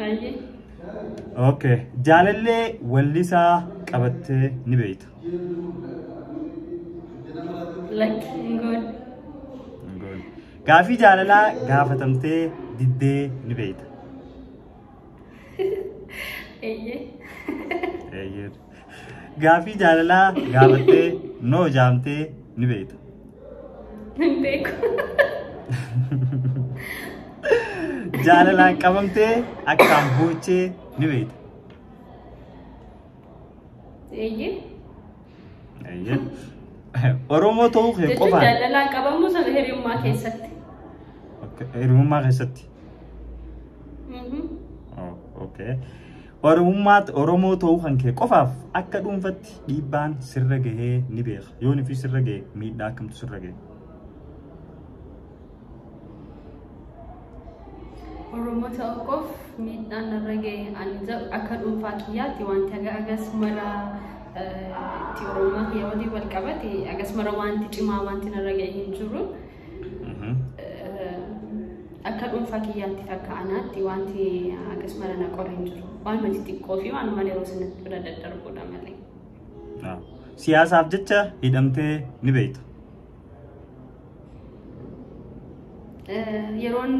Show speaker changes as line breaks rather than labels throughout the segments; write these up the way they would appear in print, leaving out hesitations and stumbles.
Aye.
Okay. Jaalallee wallisaa qabattee ni beekta.
Like good.
Good. Gaafii jaalalaa gaafatamtee diddee ni beekta.
Aye.
Aye. Gaafii jaalalaa gaafattee noo jaamtee ni beekta.
Beko.
Jaalalaan qabamtee akkaan boochee ni beekta.
Aye.
Aye. Oromoo ta'uu kee qofaan.
Jaalalaan qabamu sana hiriyummaa keessatti.
Hiriyummaa keessatti. Okay. Oromoo ta'uu kan kee qofaaf akka dhuunfatti dhiibbaan sirra gahee ni beeka. Yoon fi sirra gahe miidhaa akkamtu sirra gahe?
Oromoo ta'uu qof miidhaan narra gahe ani akka dhuunfaa kiyyaatti wanti agas mara itti Oromoo kiyya waliin wal qabate agas mara wanti cimaa wanti narra gahe hin jiru. Akka dhuunfaa kiyyaatti fakkaanaatti wanti agas mara na qola hin jiru. Waan mati xiqqoo fi waan malee yeroo sanatti bira daddarbuudha malee.
Siyaasaaf jecha hidhamtee ni beekta.
Yeroon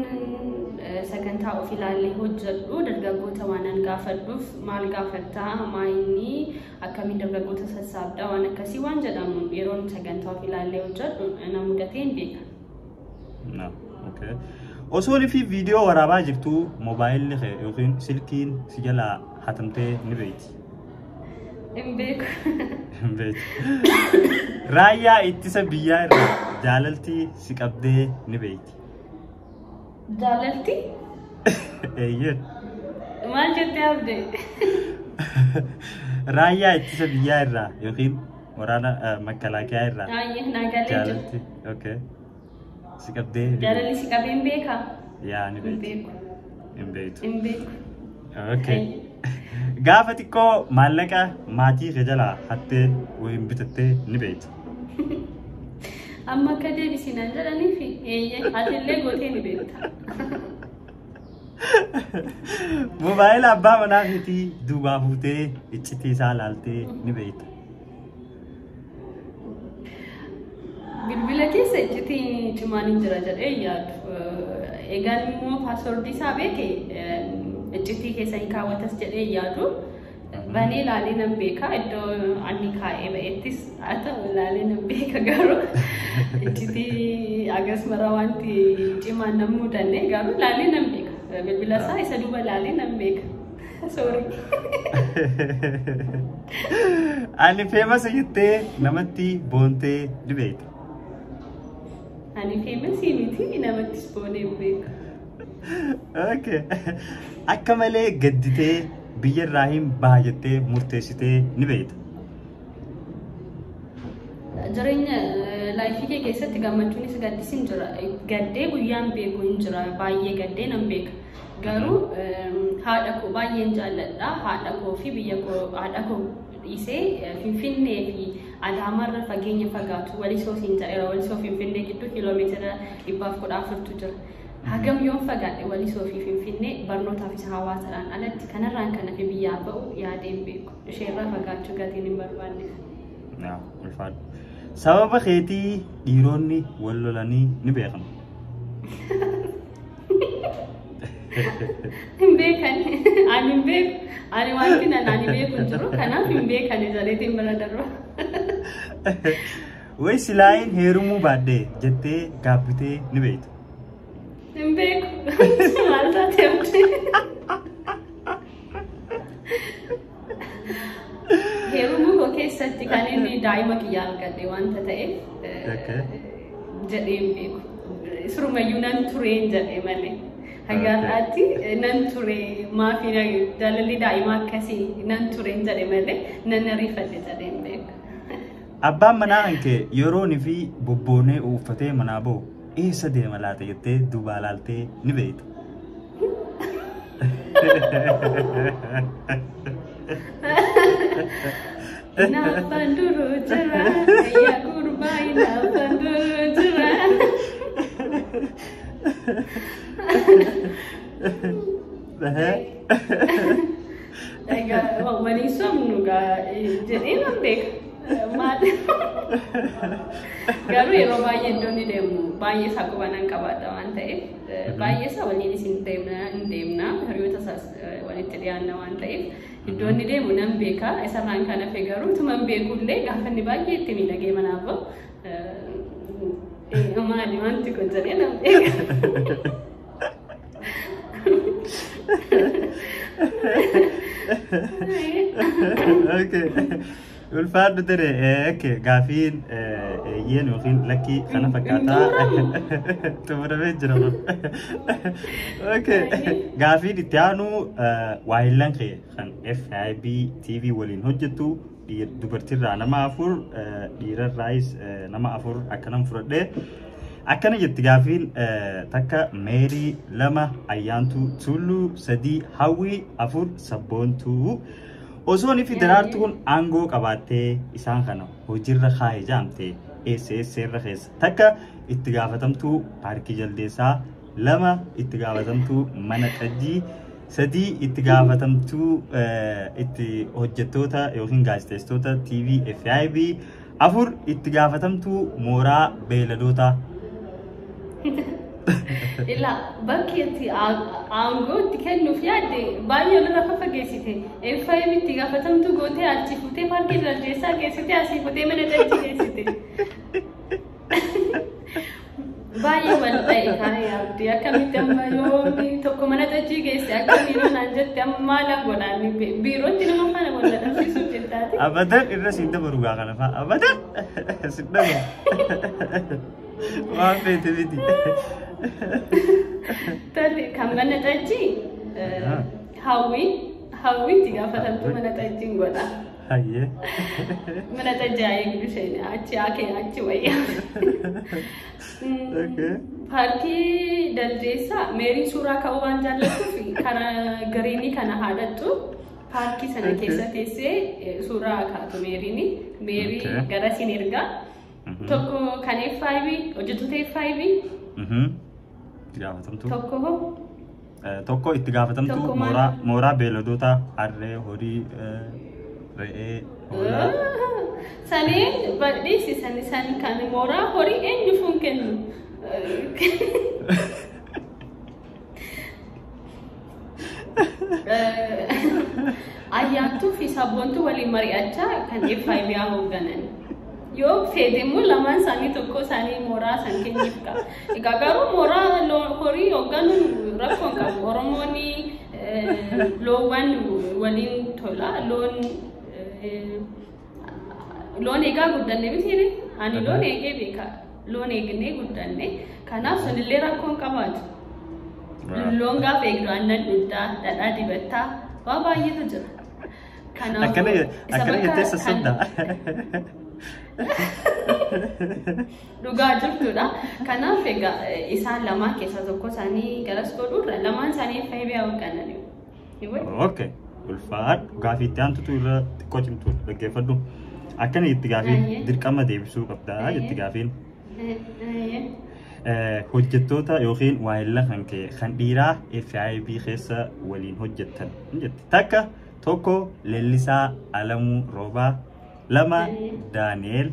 sagantaa of ilaallee hojjedhu dargaggoota waan gaafadhuuf maal gaafattaa maayinni akkamiin dargaggoota sassaabdaa waan akkasii waan jedhamu yeroon sagantaa of ilaallee hojjedhu na mudatee hin beeka.
Okay. Osoo fi viidiyoo waraabaa jirtu moobaayilli yookiin silkiin si jalaa hatamtee ni beekti.
Hin beeku.
Hin beekti. Raayyaa ittisa biyyaa irraa jaalaltii si qabdee ni beekti.
Jaalaltii?
Eeyyee.
Maal jettee abdee?
Raayyaa ittisa biyyaa irraa yookiin waraana makalaakiyaa irraa.
Ayyee naagalee jiru.
Jaalaltii. Okay. Si qabdee.
Jaalalli si qabee hin beekaa?
Yaa ni beekti.
Hin beeku.
Hin beektu. Okay. Gaafa xiqqoo maallaqa maatii kee jalaa hattee waliin bitattee ni beekti.
Amma akka deebisinaan jedhanii fi eeyyee hatillee gootee ni beekta.
Moobaayila abbaa manaa keetii duubaa fuutee iccitii isaa laaltee ni beekta.
Bilbila keessa iccitii cimaan hin jira jedhee yaadu. Egaan immoo paaswordii isaa beekee iccitii keessa hin kaawwatas jedhee yaadu. Banee laalee nan beeka iddoo ani kaa'ee ba'ettis haa ta'u laalee nan beeka garuu iccitii agas mara wanti cimaan nan mudanne garuu laalee nan beeka. Bilbila isaa isa duuba laalee nan beeka. Sorry.
Ani famous jettee namatti boontee ni beekta.
Ani famous miti namattis boonee beeka.
Okay. Akka malee gadditee biyya irraa hin baha jettee murteessitee ni beekta.
Jireenya laayifii kee keessatti gammachuunis gaddisiin jira. Gaddee guyyaan beeku hin jira. Baay'ee gaddee nan beeka. Garuu haadha koo baay'een jaalladha. Haadha koo fi biyya koo haadha koo dhiisee Finfinnee fi Adaamarra fageenya fagaatu walisoo siin jedheera. Walisoo Finfinnee gidduu kiiloomeetira 414 jira. Hagam yoon fagaadhe walisoo fi Finfinnee barnootaaf isa hawaasaadhaan alatti kanarraan kana fi biyyaa ba'u yaadeen beeku. Isheerraa fagaachuu gatiin hin barbaanne.
Ulfaadha. Sababa keetii dhiironni wal lolanii ni beekamu.
Hin beekan. Ani hin beeku. Ani wanti ani beeku hin jiru. Kanaaf hin beekan jaleetiin bira darba.
Wayi silaayin heerumuu baaddee jettee gaabbitee ni beekta.
Hin beeku. Maal taatee abdii? Heerumuu koo keessatti kan inni daa'ima kiyyaa argadhe wanta ta'eef jedhee hin beeku. Surumayyuu nan tureen jedhee malee. Haggaadhaatti nan turee maafii jaalalli daa'ima akkasii nan tureen jedhee malee nan ariifadhe jedhee hin beeku.
Abbaan manaa hankee yeroon fi bobboonee uffatee manaa ba'u eessa deema laata jettee duubaa laaltee ni beekta.
Nafan duru jira, ya kurbai nafan duru jira. waliin somnu jedhee nan beeka. Garuu yeroo baay'ee iddoon ni deemu baay'ee isaa qubanan qabaadha waan ta'eef baay'ee isaa waliin isin deemna hiriyoota isaas walitti dhiyaanna waan ta'eef iddoon ni deemu nan beeka isarraan kan hafe garuu tuman beekullee gaafa inni baay'ee itti miidhagee manaaf bahu maali wanti kun jedhee nan beeka.
Okay. Ulfaadhu tere okay gaafiin yeen yookiin lakkii kana fakkaataa xumuramee jira. Okay gaafiin itti aanu waayillan kee kan FIB TV waliin hojjetu dubartiirraa nama 4 dhiirarraayis nama 4 akkanaan fudhadhee akkana jetti gaafiin takka Meerii 2 Ayyaantuu Tulluu 3 Hawwii 4 Sabboontuu osoon fi daraartuun aangoo qabaattee isaan kana hojiirra kaa'ee jaamtee eessa keessa takka itti gaafatamtuu paarkii jaldeessaa 2 itti gaafatamtuu mana xajjii 3 itti gaafatamtuu itti hojjettoota yookiin gaazexeessitoota TV FIB 4 itti gaafatamtuu mooraa beeladoota.
Ila bakki itti aangoo itti kennuuf yaadde baay'ee olirra fageessite FIB itti gaafatamtuu gootee achi futee paarkii jaldeessaa geessite asii futee mana xajjii geessite. Baay'ee wal ta'e kana yaadde akkamitti amma yoo tokko mana xajjii geesse akkamitti naan jette amma maal godhaan biirootti nama faana wal dhabsiisuuf jettaati.
Abadan irra siin dabaru gaa kana fa'a abadan sin dabaru. Waan feete miti.
Tadi kan mana xajjii Hawwii itti gaafatamtuu mana xajjiin godha.
Hayyee.
Mana xajjii eegdu isheen achi wayyaa. Paarkii jaldeessaa Meerii suuraa ka'uu waan jaallattuuf karaa gariinii kana haadhattu paarkii sana keessa teessee suuraa kaatu Meerii garasiin ergaa. Tokko kan FIB hojjettoota FIB.
Tokko itti gaafatamtuu mooraa beeladoota harree horii re'ee hoolaa.
Saneen badhiisi san kan mooraa horii eenyuuf kennu. Ayyaantuu fi Sabboontuu waliin mari'achaa kan FIB hoogganan. Yoo fedhe immoo lamaan isaanii tokko isaanii mooraa san kenniif qaba. Egaa garuu mooraa horii hoogganuun rakkoon qabu. Oromoonni loowwan waliin tola. Loon eegaa guddanne miti ani loon eegee beeka. Loon eegnee guddanne. Kanaaf sunillee rakkoon qabaatu. Loon gaafa eegdu aannan dhudhaa, dhadhaa dibattaa waa baay'eetu jira.
Akkana jettee sassobdaa.
Dhugaa jirtudha. Kanaaf egaa isaan lamaan keessaa tokko isaanii garas godhuurra lamaan isaanii FIB hoogganan.
Okay. Ulfaadhu gaafii itti aantutu irra xiqqoo cimtu dhaggeeffadhu. Akkana itti gaafii dirqama deebisuu qabdaa jetti gaafiin. Hojjettoota yookiin waayilla kan dhiiraa FIB keessa waliin hojjettan jetti. Takka tokko Leellisaa Alamuu Roobaa 2 Daani'eel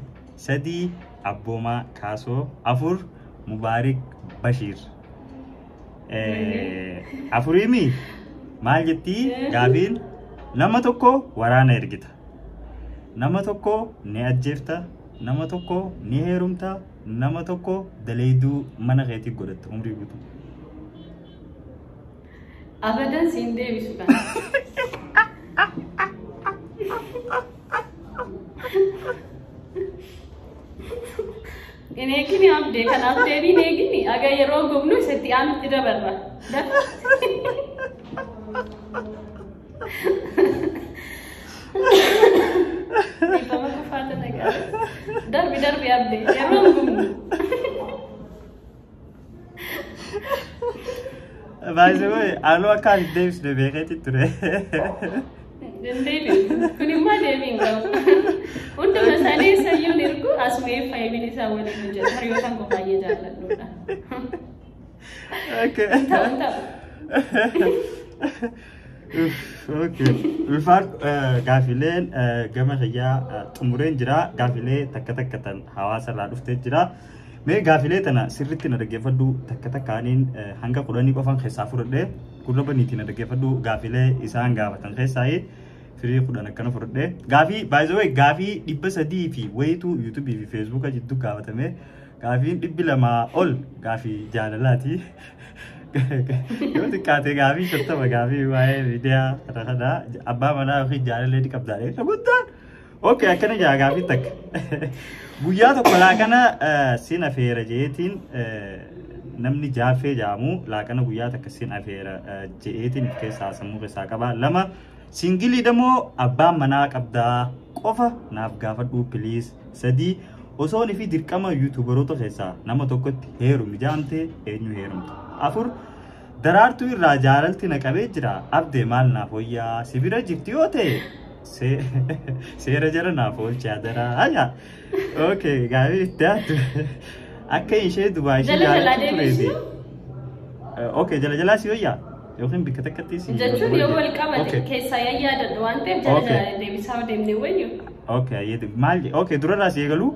3 Abboomaa Kaasoo 4 Mubaarik Bashiir. Afuriimi maal jetti gaafiin nama tokko waraana ergita. Nama tokko ni ajjeefta. Nama tokko ni heerumta. Nama tokko daleeduu mana keetii godhatta umrii guutuu.
Abadan siin deebisu kana. Ini abdee kanaaf deebiin eegini aga yeroo gubnu isatti aanutti dabarra. Ifama kufaata nagaa. Darbi abdee yeroo gubnu.
Baay'ee wayi aloo akka deebisne beekeetti ture.
Kun immoo deebiin qabu. Hunduma isaanii sayyuun ergu asumee FIB'n isaa waliin hojjeta. Hariyoota koo baay'ee jaalladhuudha.
Okay. Ulfaan gaafileen gama xiyyaa xumureen jira. Gaafilee takka takkatan hawaasa irraa dhuftee jira. Mee gaafilee tana sirriitti na dhaggeeffadhu takka takkaaniin hanga 10 qofaan keessaa fudhadhee gurra baniitiin na dhaggeeffadhu gaafilee isaan gaafatan keessaa firii 10 akkana fudhadhee. Gaafii by the way gaafii 300 fi wayitu YouTube fi Facebook jiddu gaafatame. Gaafiin 200 ol gaafii jaalalaati. Yoo xiqqaate gaafii 50 gaafii waa'ee miidiyaa kana abbaa manaa fi jaalalee ni qabdaadhe. Guddaan. Okay akkana jaa gaafii takka. Guyyaa tokko laaqana siin afeera jeetiin namni jaaffee jaamu laaqana guyyaa takka siin afeera jeetiin keessaa sammuu keessaa qaba. 2 singilii demoo abbaan manaa qabdaa qofa naaf gaafadhu please. 3 osoon fi dirqama YouTuberoota keessaa nama tokkotti heerumni jaamte eenyu heerumta. 4 daraartuu irraa jaalalti na qabee jira abdee maal naaf wayyaa sibira jirti yoo ta'e seera jala naaf oolchaa daraa. Okay gaafii itti aatu akka ishee Dubaay ishee jaalatti tureeti. Okay jala si wayyaa yookiin bikka takkatti si
jechuun yoo wal qabate keessaa yaadadha waan ta'eef jala deebisaa deemnee wayyu.
Okay maal okay durarraa si eegalu.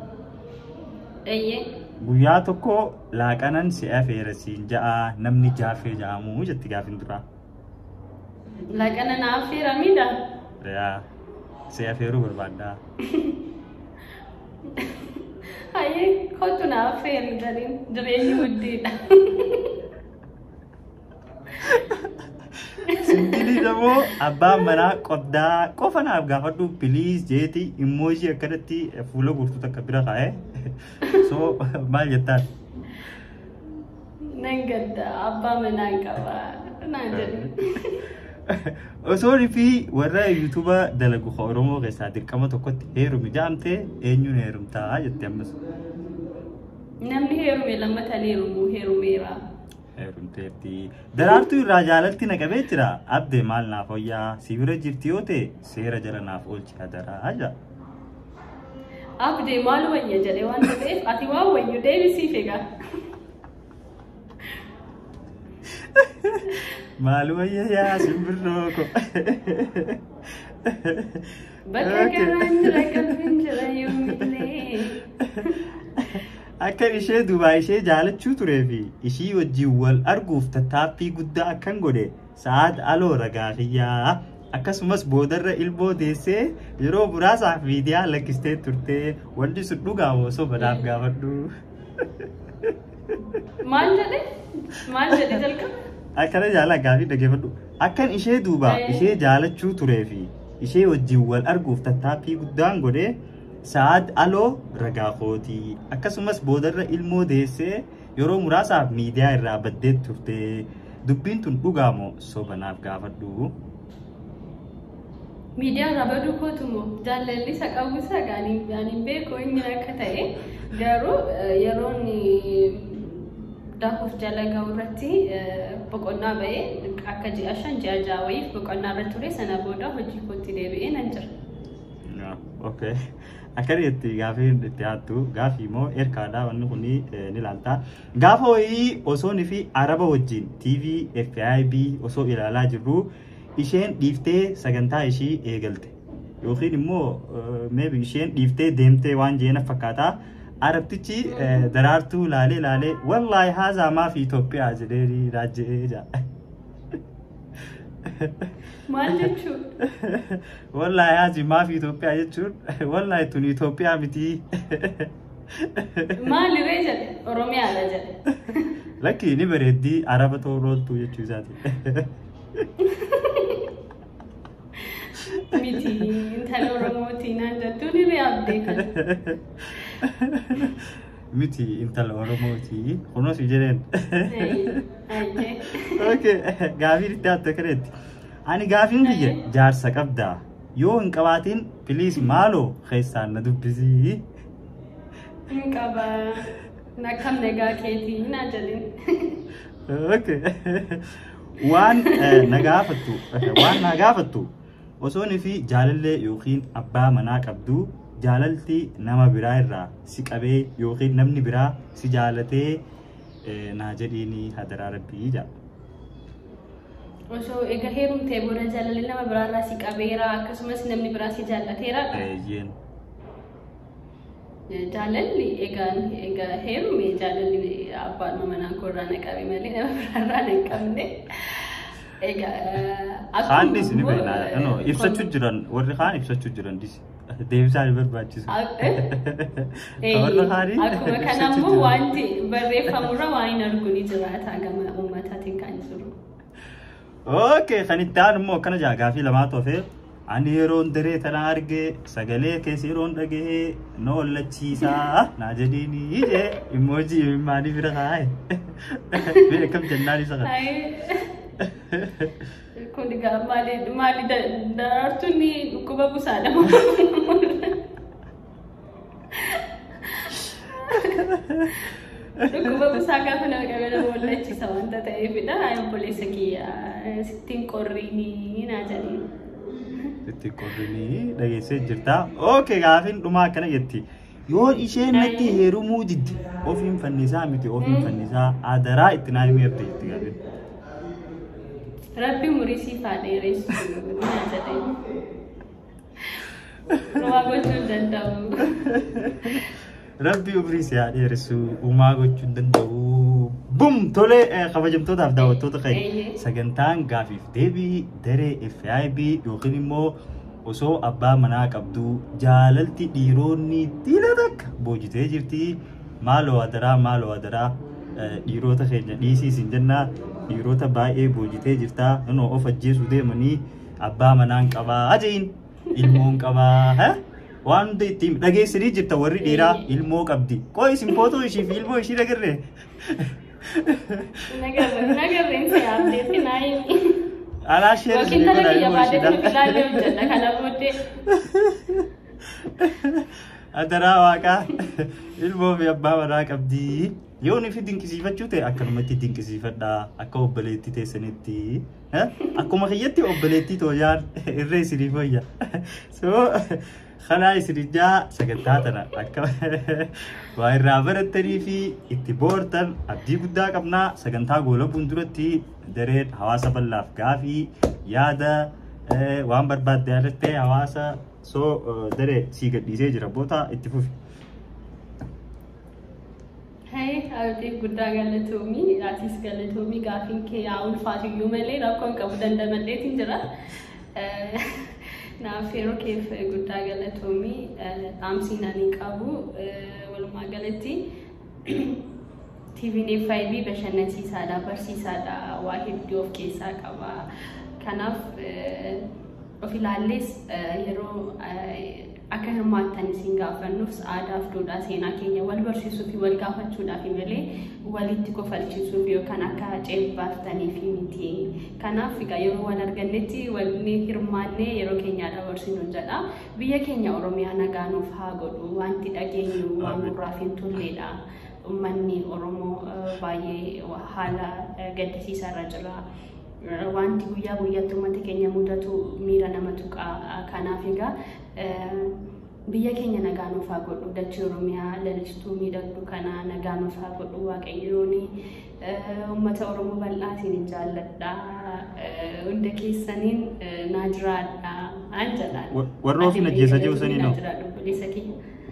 Guyyaa tokko laaqanan si afeera siin ja'a namni jaaffee jaamu jetti gaafiin dura.
Laaqanan afeera miidha?
Yaa si afeeruu barbaaddaa.
Hayyee kottu na afeeri jedhin jireenyi guddiidha.
Singilii demoo abbaan manaa qoddaa qofa naaf gaafadhu please jeeti emoji akkanatti fuula guutuu takka bira kaa'ee. So maal jettaan?
Nan gadda abbaa manaa qaba naan jedhu.
Osoon fi warra YouTuber dalagu Oromoo keessaa dirqama tokkotti heerumi jaamte eenyuun heerumtaa jetti ammas.
Namni heerume lammataan heerumeera.
Heerumteetti. Daraartuu irraa jaalalti na qabee jira abdee maal naaf wayyaa si bira jirti yoo ta'e seera jala naaf oolchaa daraa jaa.
Abdee maal wayya jedhee waan ta'eef ati waan wayyu deebisiif egaa.
Maal wayya yaa simbirroo ko.
Bakka kanaan jira qalbiin jira yoomillee.
Akka ishee Dubaay ishee jaalachuu turee fi ishii wajjin wal arguuf tattaaffii guddaa akkan godhe sa'aat aloo ragaa fiyyaa. Akkasumas boodarra ilmoo deessee yeroo muraasaaf miidiyaa lakkistee turtee wanti sun dhugaa osoo banaaf gaafadhu.
Maal jedhe jalqaba?
Akkana jaalaa gaafii dhaggeeffadhu. Akkan ishee duuba ishee jaalachuu turee fi ishee wajjin wal arguuf tattaaffii guddaan godhe sa'aat aloo ragaa kootii. Akkasumas boodarra ilmoo deessee yeroo muraasaaf miidiyaa irraa baddee turtee dubbiin tun dhugaa moo sobanaaf gaafadhu.
Miidiyaa irraa baduu kootumoo jaalalli isa qabuusaa gaaniin beekoo inni akka ta'e garuu yeroon daakuuf jalagaa irratti boqonnaa ba'ee akka ji'a 5 ji'a 6 wayiif boqonnaa irra ture sana booda hojii kootti deebi'ee nan jira.
Okay. Akkanitti gaafii itti aattu gaafii moo erkaadhaa wanni kun ni ilaalta. Gaafa wayii osoon fi Araba wajjin TV FIB osoo ilaalaa jirru isheen dhiiftee sagantaa ishii eegalte. Yookiin immoo maybe isheen dhiiftee deemtee waan jeena fakkaata. Arabtichi daraartuu laalee wallaahi haazaa maa fi Itoophiyaa jedhee raajjee jaa.
Maal jechuun?
Wallaahi haazii maa fi Itoophiyaa jechuun wallaahi tun Itoophiyaa miti.
Maaliree jedhe Oromiyaadha jedhe.
Lakki ni bareeddii Araba toorooltuu jechuu isaati.
Miti intala Oromootii naan jettuun ni abdee kana.
Miti intala Oromootii kunuunsi jedheen. Okay gaafii itti aattu akkanitti. Ani gaafiin kiyya jaarsa qabdaa yoo hin qabaatiin please maaloo keessaan na dubbisii.
Hin qabaa akkam nagaa keetii naa jedhin.
Okay waan na gaafattu osoon fi jaalallee yookiin abbaa manaa qabdu jaalalti nama biraa irraa si qabee yookiin namni biraa si jaalatee naa jedhiini hadaraa rabbii jaa.
Osoo egaa heerumtee booda jaalalli nama biraarraa si qabeera akkasumas namni biraa si jaallateera. Jaalalli egaa heerume jaalalli abbaan manaa korraa na qabe malee nama biraarraa na qabne. Egaa
Kaanis ni beekna. No, ibsachuu jiran warri kaan ibsachuu jiran dis deebisaa ni barbaachisu.
Akkuma kanammoo wanti barreeffamurra waan hin argu ni jiraata gama uummataatiin kan jiru.
Okay, kan itti aanu immoo akkana jaa gaafii lamaa toofee ani yeroon daree tana argee sagalee keessa yeroon dhagee na wallachiisaa naa jedhiini jee immoojii maanii bira kaa'e beekam jennaan isa kana.
Kun egaa maali daraartuun dhukkuba busaadha. Dhukkuba busaa gaafa nama qabee nama wallachiisa wanta ta'eefidha. Obboleessa kiyyaa sittiin qorriinii naa jedhanii.
Sittiin qorriinii dhageessee jirta. Okay, gaafiin dhumaa akkana jetti. Yoo isheen natti heerumuu didde ofiin fannisaa miti ofiin fannisaa adaraa itti naa himee erga jetti gaafiin.
Rabbi murisii faadheeressu naa jedhanii. Waa gochuu danda'u.
Rabbi umrii si haadheeressu uumaa gochuu danda'u. Bum tolee kabajamtootaaf daawwattoota ka'e sagantaan gaafiif deebii daree FIB yookiin immoo osoo abbaa manaa qabdu jaalalti dhiironni diina takka boojitee jirti. Maaloo adaraa dhiirota keenya dhiisii sin jennaa dhiirota baay'ee boojitee jirta. Noo of ajjeesuu deemanii abbaa manaan qabaa aja'iin ilmoon qabaa. Waan hundi ittiin dhageessanii jirta warri dhiiraa ilmoo qabdi. Qo'i isin footoo ishii fi ilmoo ishii nagarree.
Nagarreen si abdeetti naayini.
Alaa sheeru
Yookiin tala kiyya baadheetti ilaalee hojjedha kana booddee.
Adaraa waaqaa ilmoo fi abbaa manaa qabdi. Yoo nifi dinqisiifachuu ta'e akkanumatti dinqisiifadhaa akka obboleettii teessanitti. Akkuma kiyyatti obboleettii tooyaan irree isinii fayya. Kanaa isinijaa sagantaa tana akka waa irraa barattanii fi itti boortan abdii guddaa qabnaa. Sagantaa goolabuun duratti dareen hawaasa bal'aaf gaafii yaada waan barbaadde yaadattee hawaasa daree sii gadhiisee jira boota itti fufi.
Abdii guddaa galatoomii atis galatoomii gaafiin kee yaa ulfaatiyyuu malee rakkoon qabu dandamalleetiin jira. Naaf yeroo keef guddaa galatoomii dhaamsiin ani qabu walumaa galatti TV'n FIB bashannansiisaadha barsiisaadha waa hedduu of keessaa qaba. Kanaaf of ilaallees yeroo akka hirmaattan isin gaafannuuf aadaaf duudhaa seenaa keenya wal barsiisuu fi wal gaafachuudhaaf malee walitti kofalchiisuuf yookaan akka ceebbaaftanii fi miti. Kanaaf egaa yeroo wal argannetti walni hirmaannee yeroo keenyaa dabarsinu jedha. Biyya keenya Oromiyaa nagaanuuf haa godhu wanti dhageenyu waan nurraaf hin tulleedha. Uummanni Oromoo baay'ee haala gaddisiisaarra jira. Wanti guyyaa guyyaatti uummata keenya mudatu miira nama tuqaa. Kanaaf egaa biyya keenya nagaanuuf haa godhu dachee Oromiyaa lalistuu miidhagduu kana nagaanuuf haa godhu waaqayyoon uummata Oromoo bal'aa isin jaalladha hunda keessaniin naa jiraadha an jedhaan
warra ofiin ajjeesa jiru sanii noo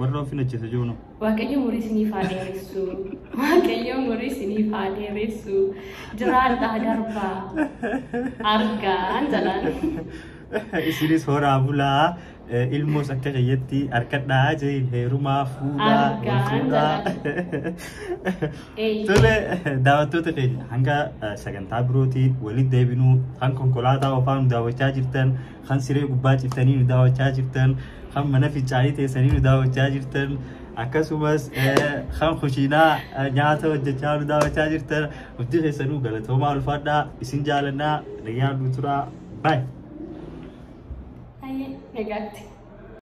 warra ofiin ajjeesa jiru noo
waaqayyo murii isiniif haa dheeressu waaqayyo murii isiniif haa dheeressu jiraadha darbaa argaa an jedhaan
isinis horaa bulaa ilmoos akka keeyyatti harkadhaa jeen heerumaa fuudhaa tole daawwattoota keenya hanga sagantaa birootiin walitti deebinuu kan konkolaataa ofaa nu daawwachaa jirtan kan siree gubbaa ciftanii nu daawwachaa jirtan kan mana fincaanii teessanii nu daawwachaa jirtan akkasumas kan kushiinaa nyaata hojjechaa nu daawwachaa jirtan hundi keessanuu galatoomaa ulfaadhaa isin jaalannaa nagaan nu turaa bye.
Negatti.